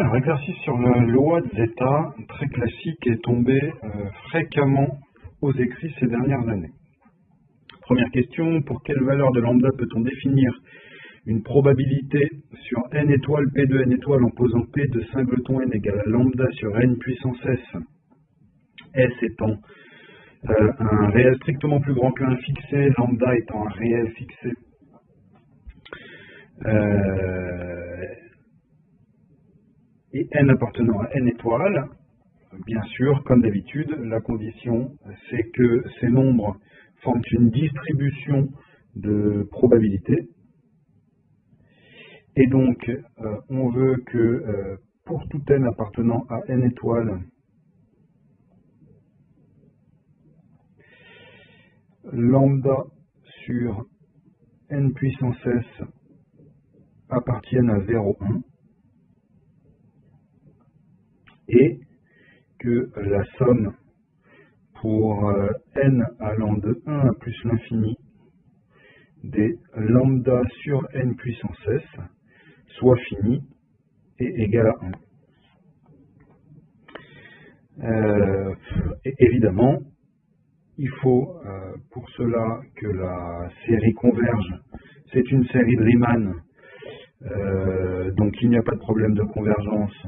Alors, exercice sur la loi de zeta, très classique, est tombé fréquemment aux écrits ces dernières années. Première question, pour quelle valeur de lambda peut-on définir une probabilité sur n étoiles P de n étoiles en posant P de singleton n égale à lambda sur n puissance S, S étant un réel strictement plus grand qu'un fixé, lambda étant un réel fixé. Et n appartenant à n étoiles, bien sûr, comme d'habitude, la condition, c'est que ces nombres forment une distribution de probabilité. Et donc, on veut que pour tout n appartenant à n étoiles, lambda sur n puissance s appartienne à 0,1 et que la somme pour n allant de 1 à plus l'infini des lambda sur n puissance s soit finie et égale à 1. Et évidemment, il faut pour cela que la série converge. C'est une série de Riemann, donc il n'y a pas de problème de convergence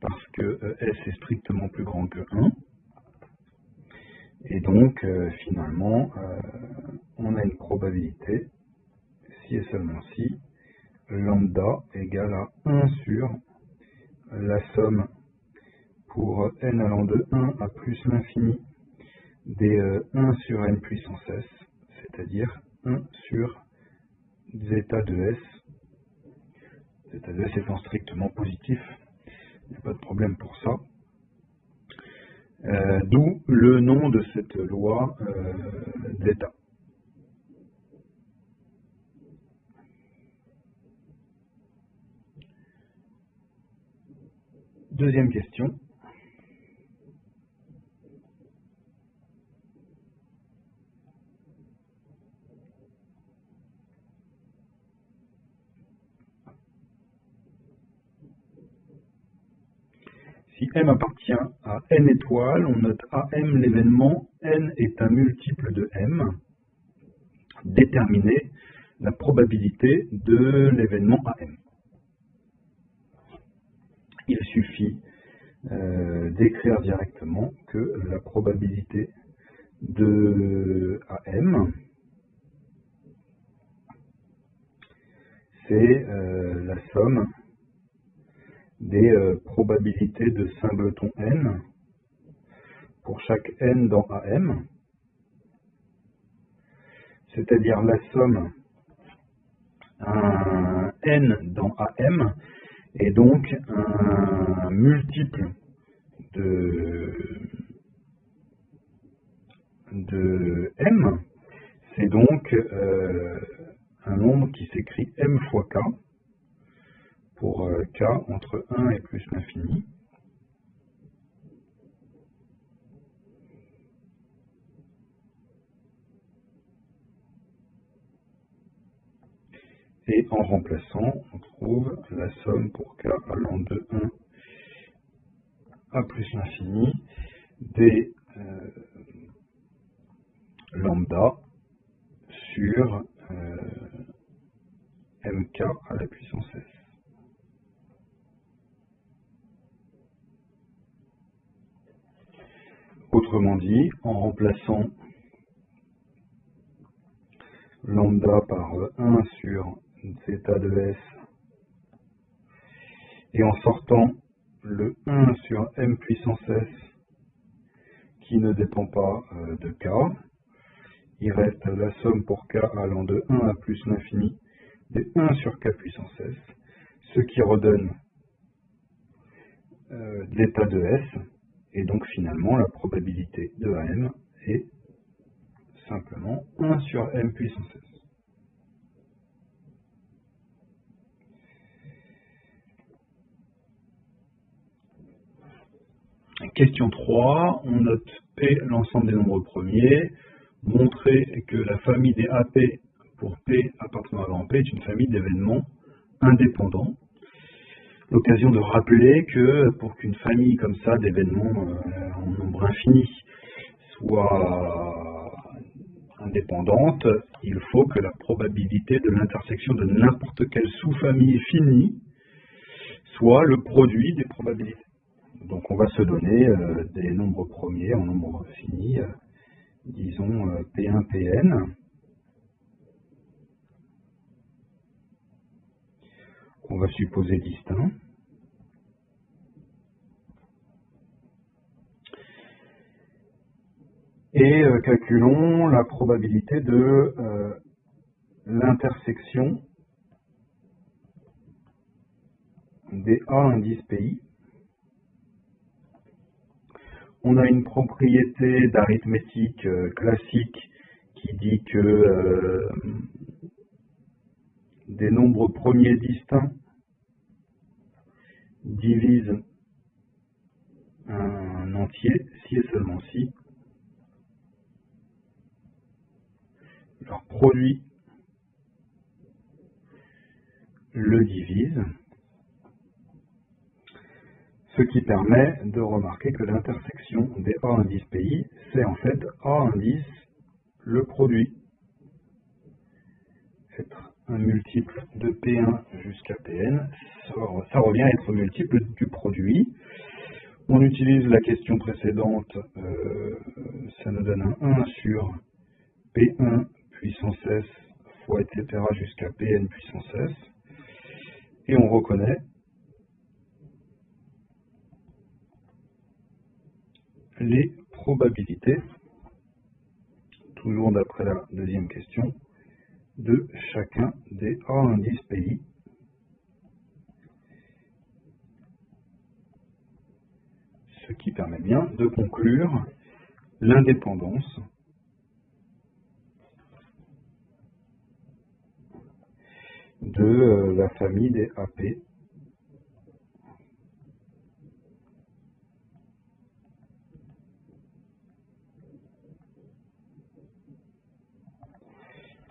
parce que S est strictement plus grand que 1. Et donc, finalement, on a une probabilité, si et seulement si, lambda égale à 1 sur la somme pour n allant de 1 à plus l'infini des 1 sur n puissance s, c'est-à-dire 1 sur zeta de s, zeta de s étant strictement positif, il n'y a pas de problème pour ça. D'où le nom de cette loi zeta. Deuxième question. Si M appartient à n étoiles, on note AM l'événement, n est un multiple de M. Déterminer la probabilité de l'événement AM. Il suffit d'écrire directement que la probabilité de AM, c'est la somme des probabilités de singleton n pour chaque n dans AM, c'est-à-dire la somme un n dans AM est donc un multiple de m, c'est donc un nombre qui s'écrit m fois k, pour k entre 1 et plus l'infini. Et en remplaçant, on trouve la somme pour k allant de 1 à plus l'infini des lambda sur mk à la puissance s. Autrement dit, en remplaçant lambda par 1 sur zeta de s et en sortant le 1 sur m puissance s qui ne dépend pas de k, il reste la somme pour k allant de 1 à plus l'infini des 1 sur k puissance s, ce qui redonne l'état de s, et donc finalement la probabilité de AM est simplement 1 sur m puissance s. Question 3, on note P, l'ensemble des nombres premiers, montrer que la famille des AP pour P appartenant à grand P est une famille d'événements indépendants. l'occasion de rappeler que pour qu'une famille comme ça d'événements en nombre infini soit indépendante, il faut que la probabilité de l'intersection de n'importe quelle sous-famille finie soit le produit des probabilités. Donc on va se donner des nombres premiers en nombre fini, disons P1, Pn, qu'on va supposer distincts. Et calculons la probabilité de l'intersection des A indices PI. On a une propriété d'arithmétique classique qui dit que des nombres premiers distincts divisent un entier si et seulement si leur produit le divise, ce qui permet de remarquer que l'intersection des A indices PI, c'est en fait A indice le produit. Être un multiple de P1 jusqu'à Pn, ça revient à être multiple du produit. On utilise la question précédente, ça nous donne un 1 sur P1 puissance S fois etc. jusqu'à Pn puissance S. Et on reconnaît les probabilités, toujours d'après la deuxième question, de chacun des A indices PI. Ce qui permet bien de conclure l'indépendance de la famille des AP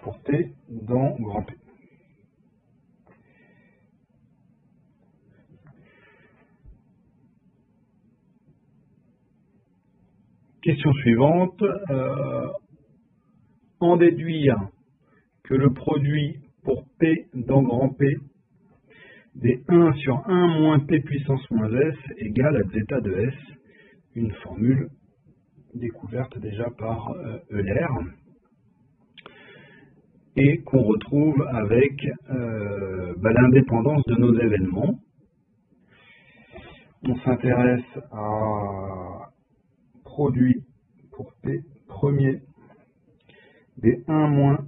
pour T dans grand P. Question suivante. En déduire que le produit pour P dans grand P des 1 sur 1 moins P puissance moins S égale à zeta de S, une formule découverte déjà par Euler et qu'on retrouve avec l'indépendance de nos événements. On s'intéresse à produit pour P premier des 1 moins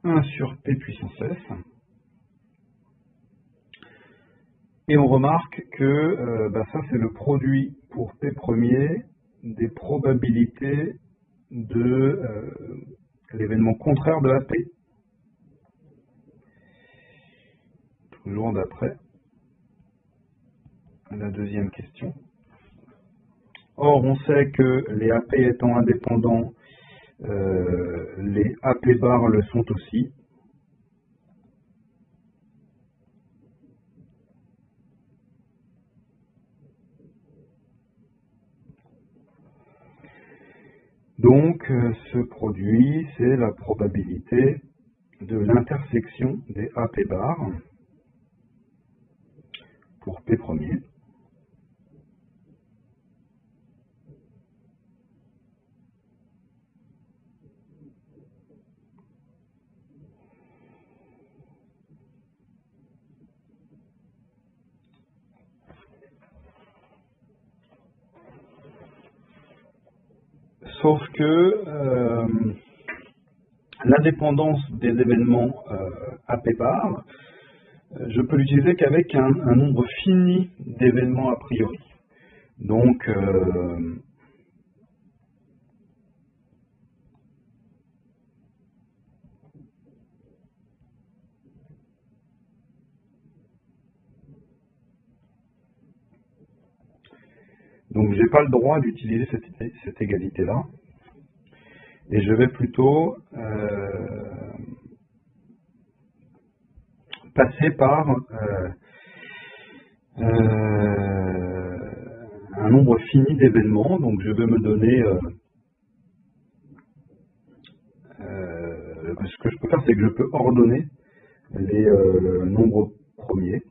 1 sur P puissance S. Et on remarque que ça c'est le produit pour P premier des probabilités de l'événement contraire de AP. Toujours d'après la deuxième question. Or, on sait que les AP étant indépendants, les AP bar le sont aussi. Donc, ce produit, c'est la probabilité de l'intersection des AP bar pour P premier. Sauf que l'indépendance des événements AP bar, je peux l'utiliser qu'avec un nombre fini d'événements a priori. Donc, j'ai pas le droit d'utiliser cette égalité-là. Et je vais plutôt passer par un nombre fini d'événements. Donc je vais me donner ce que je peux faire, c'est que je peux ordonner les nombres premiers.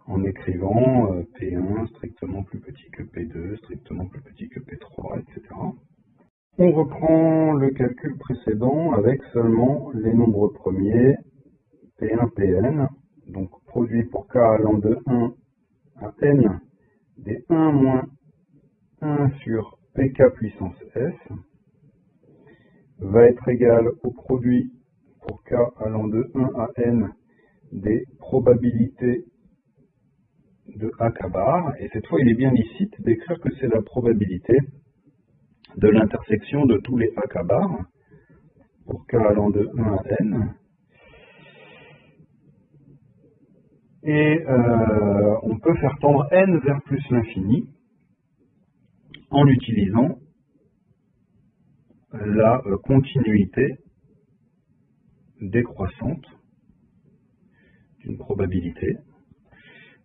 En écrivant P1 strictement plus petit que P2, strictement plus petit que P3, etc. On reprend le calcul précédent avec seulement les nombres premiers P1, Pn, donc produit pour k allant de 1 à n des 1 moins 1 sur pk puissance s va être égal au produit pour k allant de 1 à n des probabilités de AK bar, et cette fois il est bien licite d'écrire que c'est la probabilité de l'intersection de tous les AK bar pour k allant de 1 à n, et on peut faire tendre n vers plus l'infini en utilisant la continuité décroissante d'une probabilité,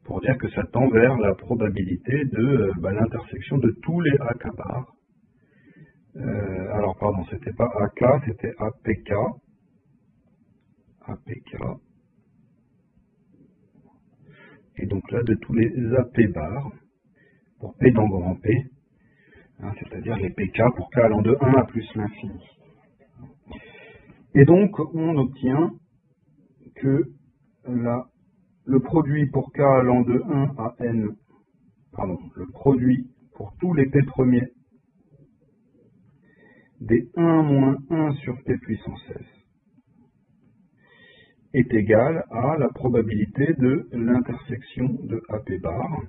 pour dire que ça tend vers la probabilité de l'intersection de tous les AK bar. Alors pardon, c'était pas AK, c'était APK. APK. Et donc là, de tous les AP bar, pour P dans grand P, hein, c'est-à-dire les PK pour K allant de 1 à plus l'infini. Et donc, on obtient que le produit pour K allant de 1 à N, pardon, le produit pour tous les P premiers des 1 moins 1 sur P puissance S est égal à la probabilité de l'intersection de AP bar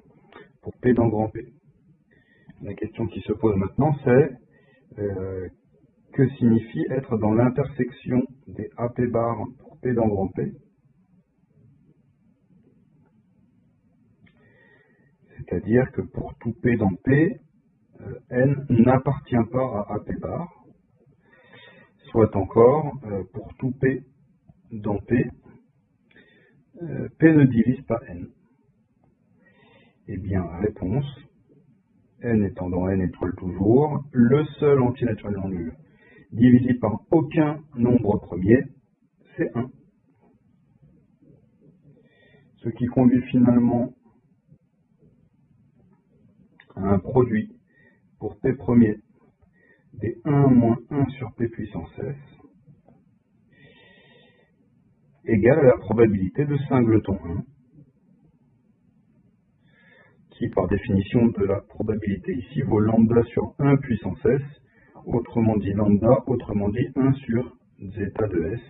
pour P dans grand P. La question qui se pose maintenant, c'est que signifie être dans l'intersection des AP bar pour P dans grand P, c'est-à-dire que pour tout P dans P, N n'appartient pas à AP bar, soit encore pour tout P dans P, P ne divise pas N. Eh bien, réponse, N étant dans N étoile toujours, le seul antinaturel non nul divisible par aucun nombre premier, c'est 1. Ce qui conduit finalement à un produit pour P premier des 1 moins 1 sur P puissance S égale à la probabilité de singleton 1, qui par définition de la probabilité ici vaut lambda sur 1 puissance S, autrement dit lambda, autrement dit 1 sur zeta de S,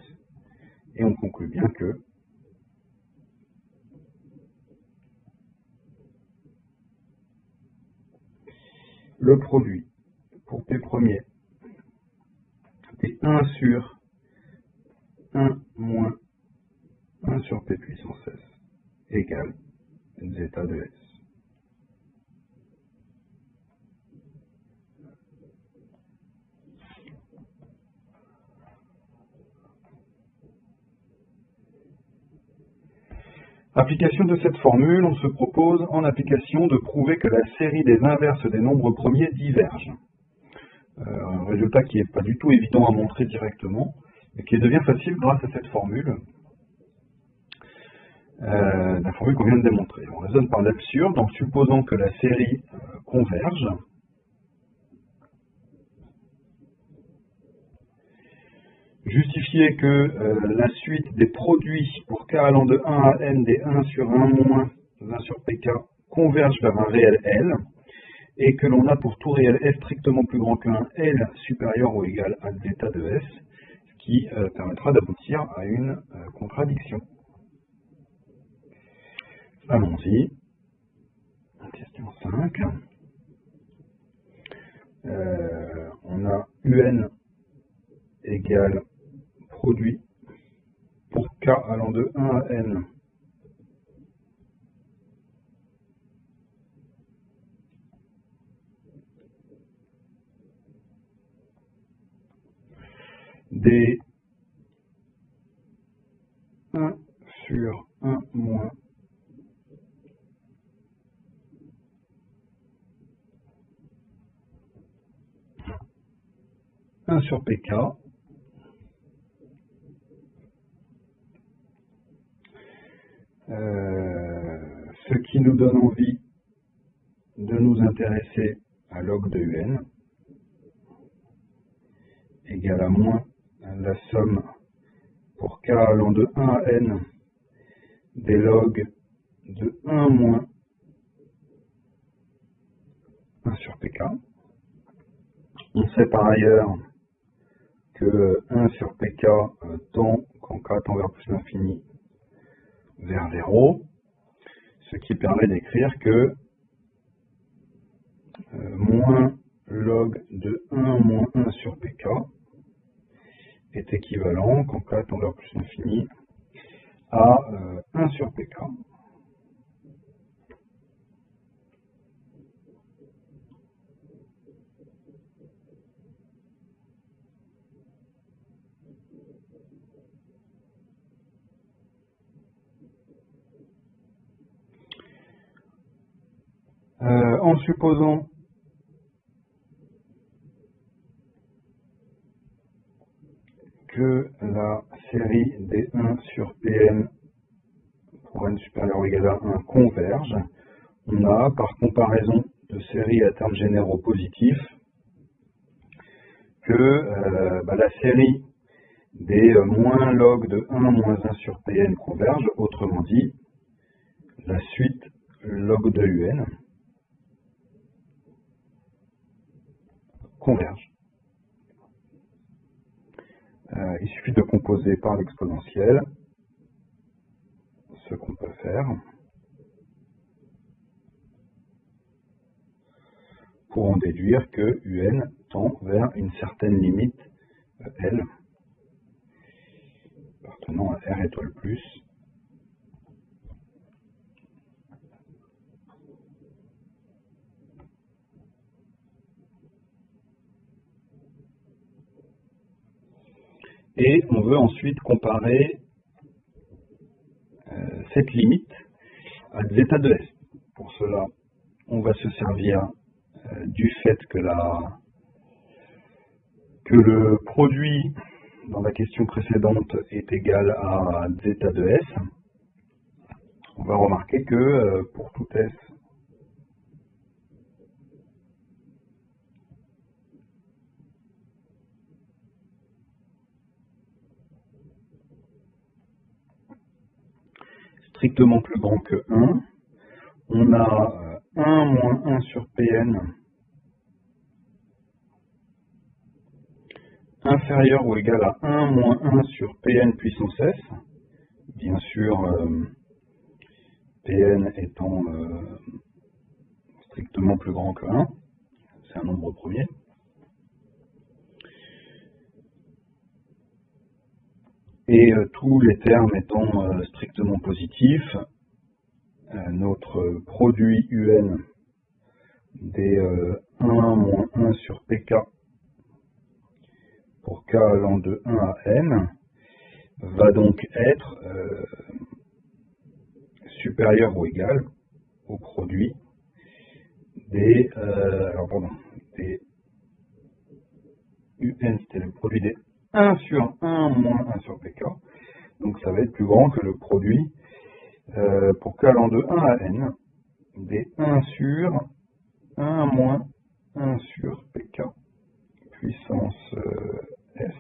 et on conclut bien que le produit pour P premier des 1 sur 1 moins 1 sur P puissance S égale zeta de S. Application de cette formule, on se propose en application de prouver que la série des inverses des nombres premiers diverge. Un résultat qui n'est pas du tout évident à montrer directement, mais qui devient facile grâce à cette formule. La formule qu'on vient de démontrer. On raisonne par l'absurde en supposant que la série converge. Justifier que la suite des produits pour k allant de 1 à n des 1 sur 1 moins 1 sur pk converge vers un réel L, et que l'on a pour tout réel S strictement plus grand qu'un L supérieur ou égal à zeta de S, ce qui permettra d'aboutir à une contradiction. Allons-y. Question 5. On a UN égale produit pour K allant de 1 à N des 1 sur 1 moins 1 sur pk ce qui nous donne envie de nous intéresser à log de un égale à moins la somme pour k allant de 1 à n des logs de 1 moins 1 sur pk. On sait par ailleurs que 1 sur pk tend, quand k tend vers plus l'infini, vers 0, ce qui permet d'écrire que moins log de 1 moins 1 sur pk est équivalent, quand k tend vers plus l'infini, à 1 sur pk. En supposant que la série des 1 sur Pn pour n supérieur ou égal à 1 converge, on a par comparaison de séries à termes généraux positifs que la série des moins log de 1 moins 1 sur Pn converge, autrement dit, la suite log de un converge. Il suffit de composer par l'exponentielle, ce qu'on peut faire, pour en déduire que un tend vers une certaine limite L, appartenant à R étoile plus, et on veut ensuite comparer cette limite à zeta de S. Pour cela, on va se servir du fait que le produit dans la question précédente est égal à zeta de S. On va remarquer que pour tout S, strictement plus grand que 1, on a 1 moins 1 sur Pn inférieur ou égal à 1 moins 1 sur Pn puissance S, bien sûr Pn étant strictement plus grand que 1, c'est un nombre premier. Et tous les termes étant strictement positifs, notre produit un des 1 moins 1 sur pk pour k allant de 1 à n va donc être supérieur ou égal au produit des des un, c'était le produit des 1 sur 1 moins 1 sur pk, donc ça va être plus grand que le produit pour k allant de 1 à n des 1 sur 1 moins 1 sur pk puissance s.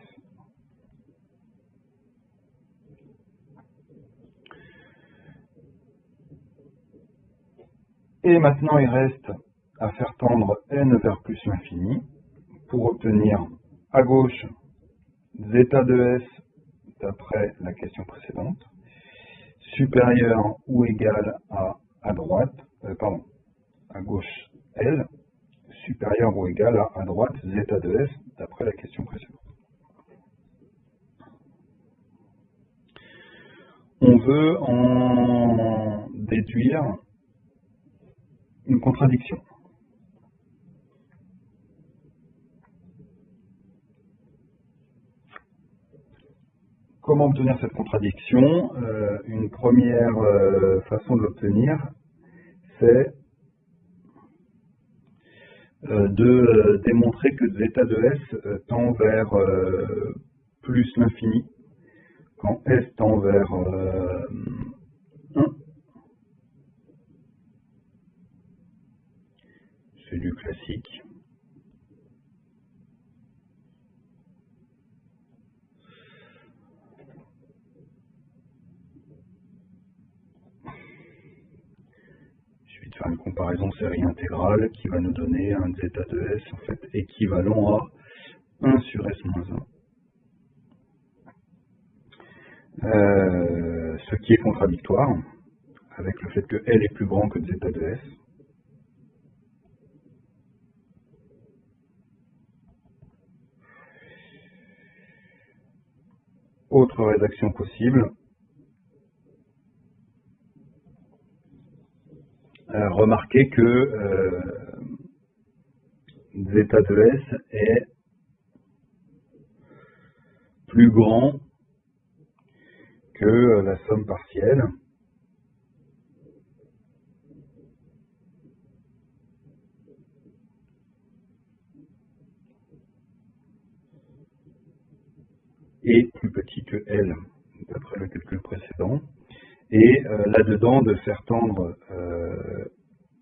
Et maintenant il reste à faire tendre n vers plus l'infini pour obtenir à gauche zeta de S d'après la question précédente, supérieur ou égal à droite, à gauche L, supérieur ou égal à droite zeta de S d'après la question précédente. On veut en déduire une contradiction. comment obtenir cette contradiction? Une première façon de l'obtenir, c'est de démontrer que zeta de S tend vers plus l'infini quand S tend vers 1. C'est du classique. Faire une comparaison série intégrale qui va nous donner un zeta de S en fait équivalent à 1 sur S-1. Ce qui est contradictoire avec le fait que L est plus grand que zeta de S. Autre rédaction possible. Remarquez que zeta de S est plus grand que la somme partielle et plus petit que L, d'après le calcul précédent. Et là-dedans, de faire tendre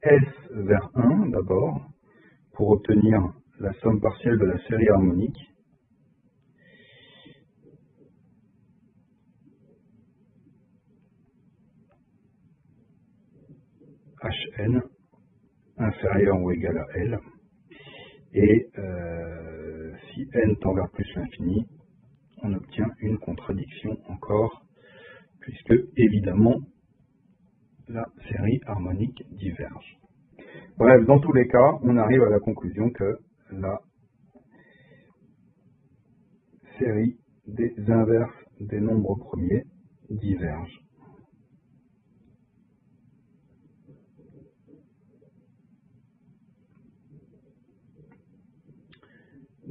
S vers 1 d'abord, pour obtenir la somme partielle de la série harmonique. Hn inférieur ou égal à L. Et si n tend vers plus l'infini, on obtient une contradiction encore, puisque évidemment la série harmonique diverge. Bref, dans tous les cas, on arrive à la conclusion que la série des inverses des nombres premiers diverge.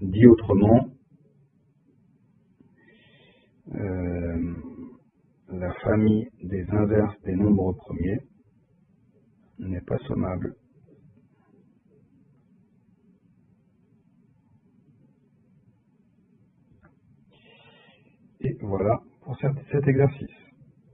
Dit autrement, la famille des inverses des nombres premiers n'est pas sommable. Et voilà pour cet exercice.